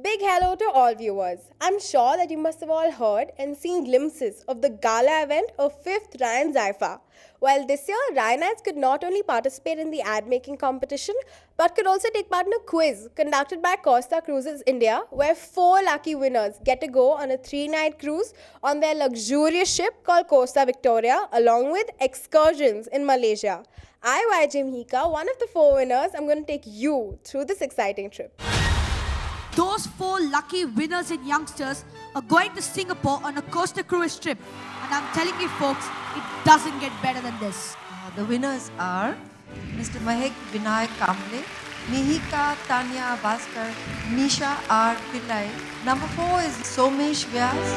big hello to all viewers. I'm sure that you must have all heard and seen glimpses of the gala event of 5th Ryan Zaifa. While this year, Ryanites could not only participate in the ad making competition, but could also take part in a quiz conducted by Costa Cruises India, where 4 lucky winners get to go on a 3-night cruise on their luxurious ship called Costa Victoria, along with excursions in Malaysia. I, YJ Mhika, one of the 4 winners, I'm going to take you through this exciting trip. Those 4 lucky winners and youngsters are going to Singapore on a Costa Cruise trip. And I'm telling you folks, it doesn't get better than this. The winners are Mr. Mahek Vinayak Kamble, Mihika Tanya Bhaskar, Nisha R. Pillai. Number 4 is Somesh Vyas.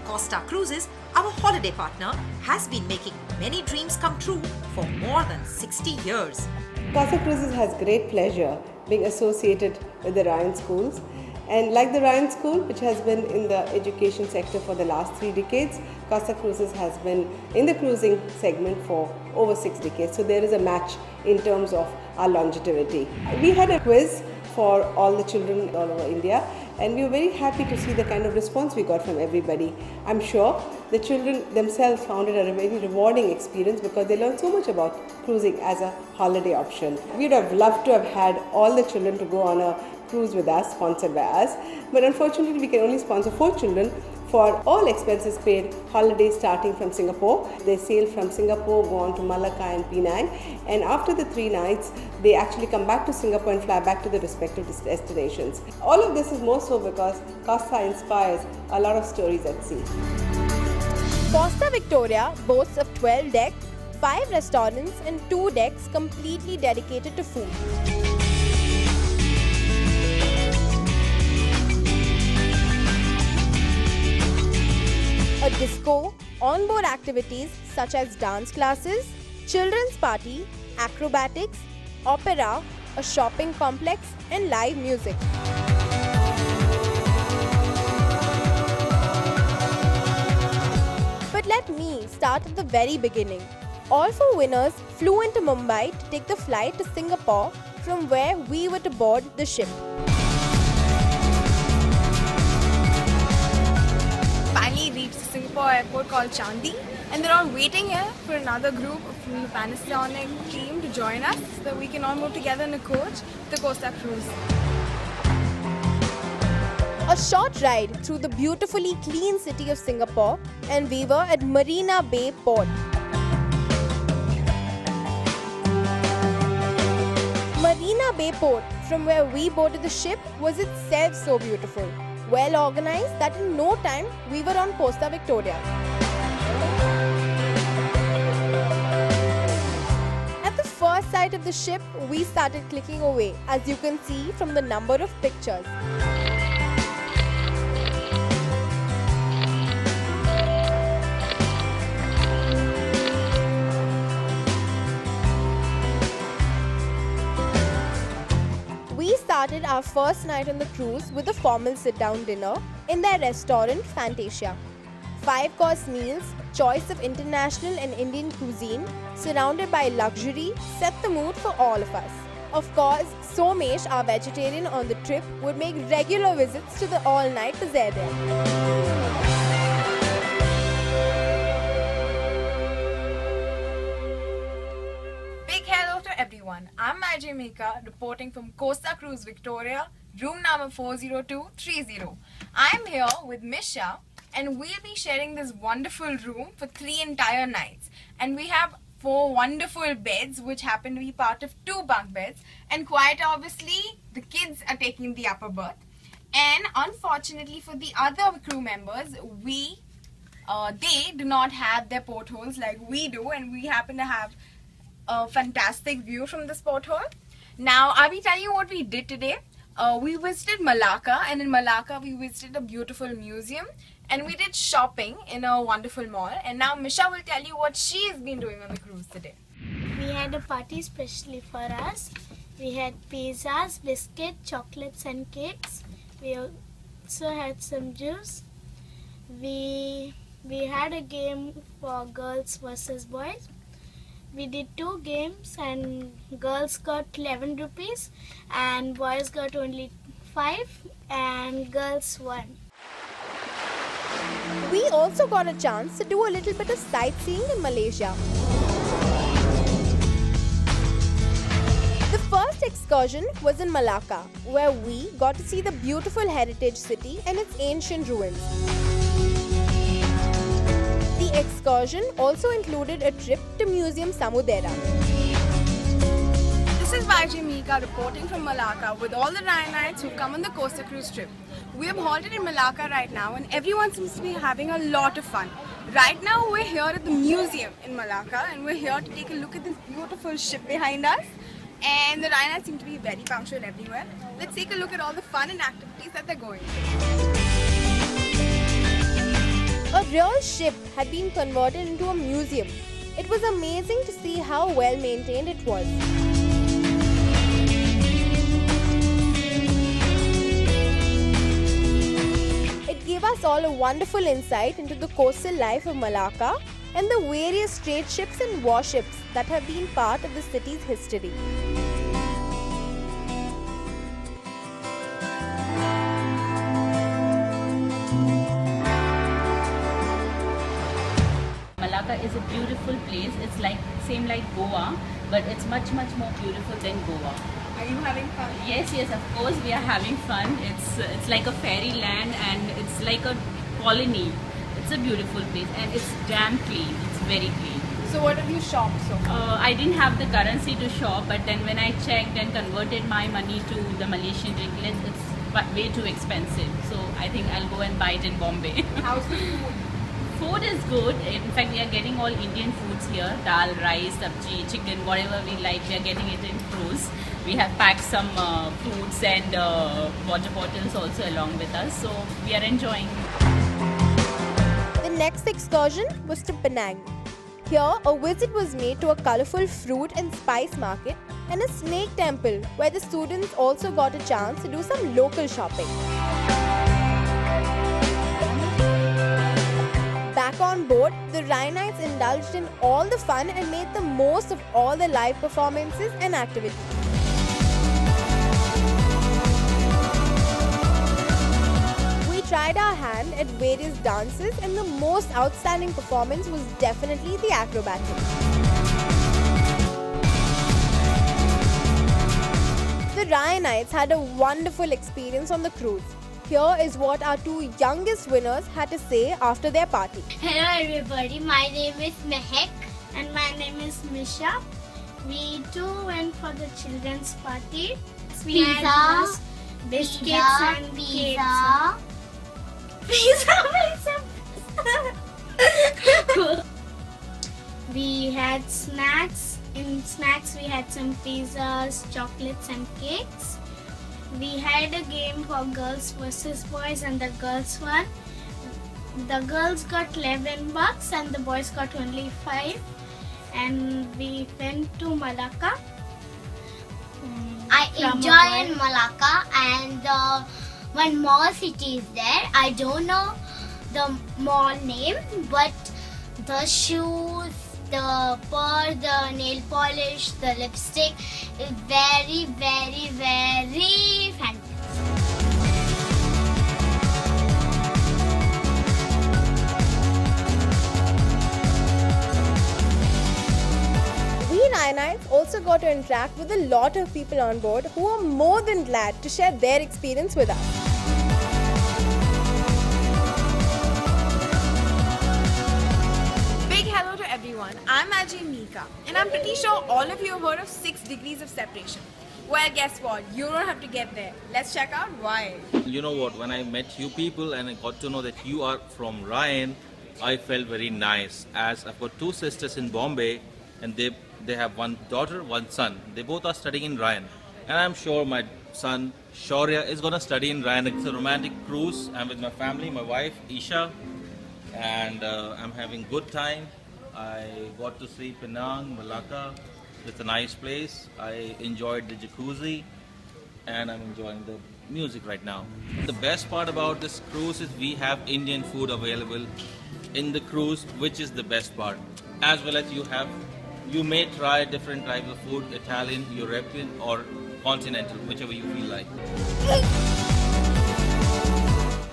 Costa Cruises, our holiday partner, has been making many dreams come true for more than 60 years. Costa Cruises has great pleasure being associated with the Ryan Schools. And like the Ryan School, which has been in the education sector for the last 3 decades, Costa Cruises has been in the cruising segment for over 6 decades. So there is a match in terms of our longevity. We had a quiz for all the children all over India, and we were very happy to see the kind of response we got from everybody. I'm sure the children themselves found it a very rewarding experience because they learned so much about cruising as a holiday option. We'd have loved to have had all the children to go on a cruise with us, sponsored by us, but unfortunately we can only sponsor 4 children for all expenses paid holidays starting from Singapore. They sail from Singapore, go on to Malacca and Penang, and after the 3 nights they actually come back to Singapore and fly back to the respective destinations. All of this is more so because Costa inspires a lot of stories at sea. Costa Victoria boasts of 12 decks, 5 restaurants and 2 decks completely dedicated to food. A disco, on-board activities such as dance classes, children's party, acrobatics, opera, a shopping complex and live music. But let me start at the very beginning. All 4 winners flew into Mumbai to take the flight to Singapore, from where we were to board the ship. Finally reached the Singapore airport called Changi, and they're all waiting here for another group from the Panasonic team to join us so that we can all move together in a coach to the Costa Cruise. A short ride through the beautifully clean city of Singapore, and we were at Marina Bay Port. Marina Bay Port, from where we boarded the ship, was itself so beautiful. Well organized that in no time we were on Costa Victoria. At the first sight of the ship, we started clicking away, as you can see from the number of pictures. We started our first night on the cruise with a formal sit-down dinner in their restaurant Fantasia. 5-course meals, choice of international and Indian cuisine, surrounded by luxury, set the mood for all of us. Of course, Somesh, our vegetarian on the trip, would make regular visits to the all-night Pazade. Everyone, I'm YJ Mhika, reporting from Costa Cruise Victoria, room number 40230. I'm here with Misha, and we'll be sharing this wonderful room for 3 entire nights. And we have 4 wonderful beds, which happen to be part of 2 bunk beds. And quite obviously, the kids are taking the upper berth. And unfortunately for the other crew members, they do not have their portholes like we do, and we happen to have a fantastic view from this porthole. Now, I will tell you what we did today. We visited Malacca, and in Malacca we visited a beautiful museum, and we did shopping in a wonderful mall. And now Misha will tell you what she has been doing on the cruise today. We had a party specially for us. We had pizzas, biscuits, chocolates and cakes. We also had some juice. We had a game for girls versus boys. We did 2 games and girls got 11 rupees and boys got only 5 and girls won. We also got a chance to do a little bit of sightseeing in Malaysia. The first excursion was in Malacca, where we got to see the beautiful heritage city and its ancient ruins. The excursion also included a trip to Museum Samudera. This is YJ Mika reporting from Malacca with all the Ryanites who've come on the Costa Cruise trip. We have halted in Malacca right now and everyone seems to be having a lot of fun. Right now we're here at the museum in Malacca and we're here to take a look at this beautiful ship behind us. And the Ryanites seem to be very punctual everywhere. Let's take a look at all the fun and activities that they're going to. A real ship had been converted into a museum. It was amazing to see how well maintained it was. It gave us all a wonderful insight into the coastal life of Malacca and the various trade ships and warships that have been part of the city's history. Malacca is a beautiful place. It's like same like Goa, but it's much more beautiful than Goa. Are you having fun? Yes, of course we are having fun. It's like a fairyland and it's like a colony. It's a beautiful place and it's damn clean. It's very clean. So what have you shopped so far? I didn't have the currency to shop, but then when I checked and converted my money to the Malaysian ringgit, it's way too expensive. So I think I'll go and buy it in Bombay. How's the food? Food is good. In fact, we are getting all Indian foods here. Dal, rice, sabji, chicken, whatever we like, we are getting it in cruise. We have packed some fruits and water bottles also along with us. So we are enjoying. The next excursion was to Penang. Here, a visit was made to a colorful fruit and spice market and a snake temple where the students also got a chance to do some local shopping. Back on board, the Ryanites indulged in all the fun and made the most of all the live performances and activities. We tried our hand at various dances and the most outstanding performance was definitely the acrobatics. The Ryanites had a wonderful experience on the cruise. Here is what our 2 youngest winners had to say after their party. Hello everybody, my name is Mehek and my name is Misha. We too went for the children's party. We had biscuits and pizza. We had snacks. In snacks we had some pizzas, chocolates and cakes. We had a game for girls versus boys and the girls won. The girls got 11 bucks and the boys got only 5. And we went to Malacca. I enjoy in Malacca and one mall city is there. I don't know the mall name, but the shoes, the pearl, the nail polish, the lipstick is very fantastic. We Ryanites also got to interact with a lot of people on board who are more than glad to share their experience with us. Big hello to everyone. I'm Ajay Mika and I'm pretty sure all of you have heard of 6 degrees of separation. Well, guess what? You don't have to get there. Let's check out why. You know what? When I met you people and I got to know that you are from Ryan, I felt very nice as I've got 2 sisters in Bombay and they have 1 daughter, 1 son. They both are studying in Ryan. And I'm sure my son Shaurya is going to study in Ryan. It's a romantic cruise. I'm with my family, my wife Isha, and I'm having good time. I got to see Penang, Malacca. It's a nice place. I enjoyed the jacuzzi and I'm enjoying the music right now. The best part about this cruise is we have Indian food available in the cruise, which is the best part. As well as you have You may try different types of food, Italian, European or continental, whichever you feel like.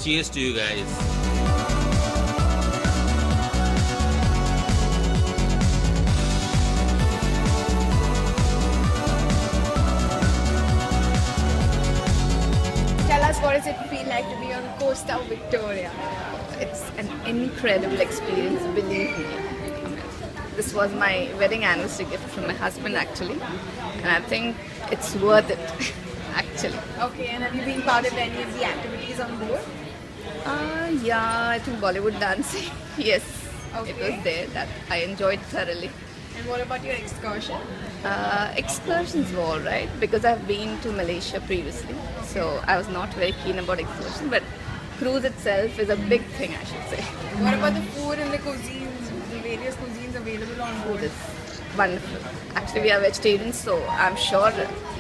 Cheers to you guys. Tell us, what does it feel like to be on Costa Victoria? It's an incredible experience, believe me. This was my wedding anniversary gift from my husband actually, and I think it's worth it actually. Okay, and have you been part of any of the activities on board? Yeah, I think Bollywood dancing. Yes, Okay. it was there. That I enjoyed thoroughly. And what about your excursion? Excursions were alright because I've been to Malaysia previously, so I was not very keen about excursion. But cruise itself is a big thing, I should say. What about the food and the cuisines, the various cuisines available on board? Food is wonderful. Actually, we are vegetarians, so I'm sure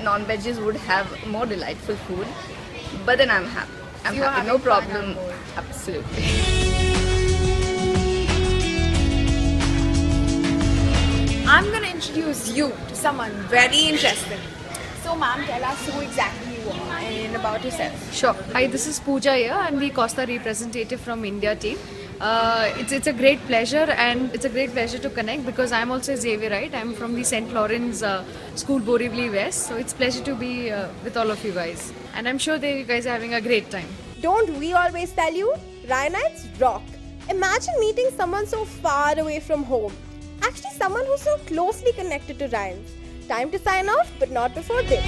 non-veggies would have more delightful food. But then I'm happy. I'm You are happy. No having fun on problem. board. Absolutely. I'm going to introduce you to someone very interesting. So, ma'am, tell us who exactly you are and about yourself. Sure. Hi, this is Pooja here. I'm the Costa representative from India team. It's a great pleasure, and it's a great pleasure to connect because I'm also a Xavierite. I'm from the St. Lawrence School, Borivali West. So it's a pleasure to be with all of you guys. And I'm sure that you guys are having a great time. Don't we always tell you? Ryanites rock. Imagine meeting someone so far away from home. Actually, someone who's so closely connected to Ryans. Time to sign off, but not before this.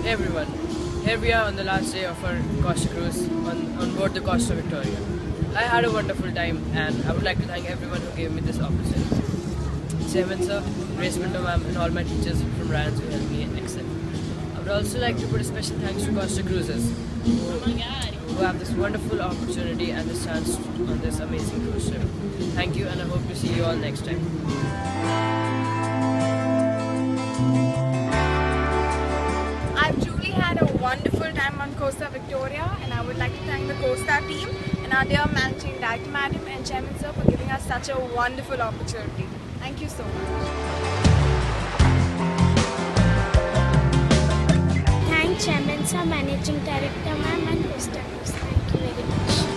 Hey everyone, here we are on the last day of our Costa cruise on board the Costa Victoria. I had a wonderful time and I would like to thank everyone who gave me this opportunity. Chairman sir, Grace Pinto ma'am and all my teachers from Ryan's who helped me excel. I would also like to put a special thanks to Costa Cruises who have this wonderful opportunity and this chance on this amazing cruise trip. Thank you and I hope to see you all next time. I've truly had a wonderful time on Costa Victoria, and I would like to thank the Costa team and our dear Managing Director Madam and Chairman Sir for giving us such a wonderful opportunity. Thank you so much. Thank Chairman Sir, Managing Director Ma'am and Costa Cruise. Thank you very much.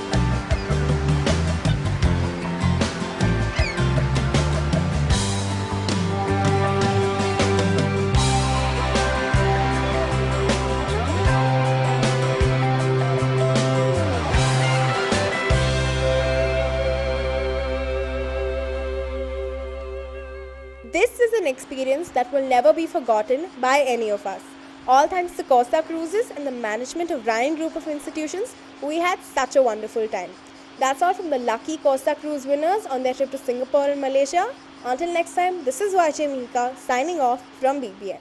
This is an experience that will never be forgotten by any of us. All thanks to Costa Cruises and the management of Ryan Group of Institutions, we had such a wonderful time. That's all from the lucky Costa Cruise winners on their trip to Singapore and Malaysia. Until next time, this is YJ Mika signing off from BBN.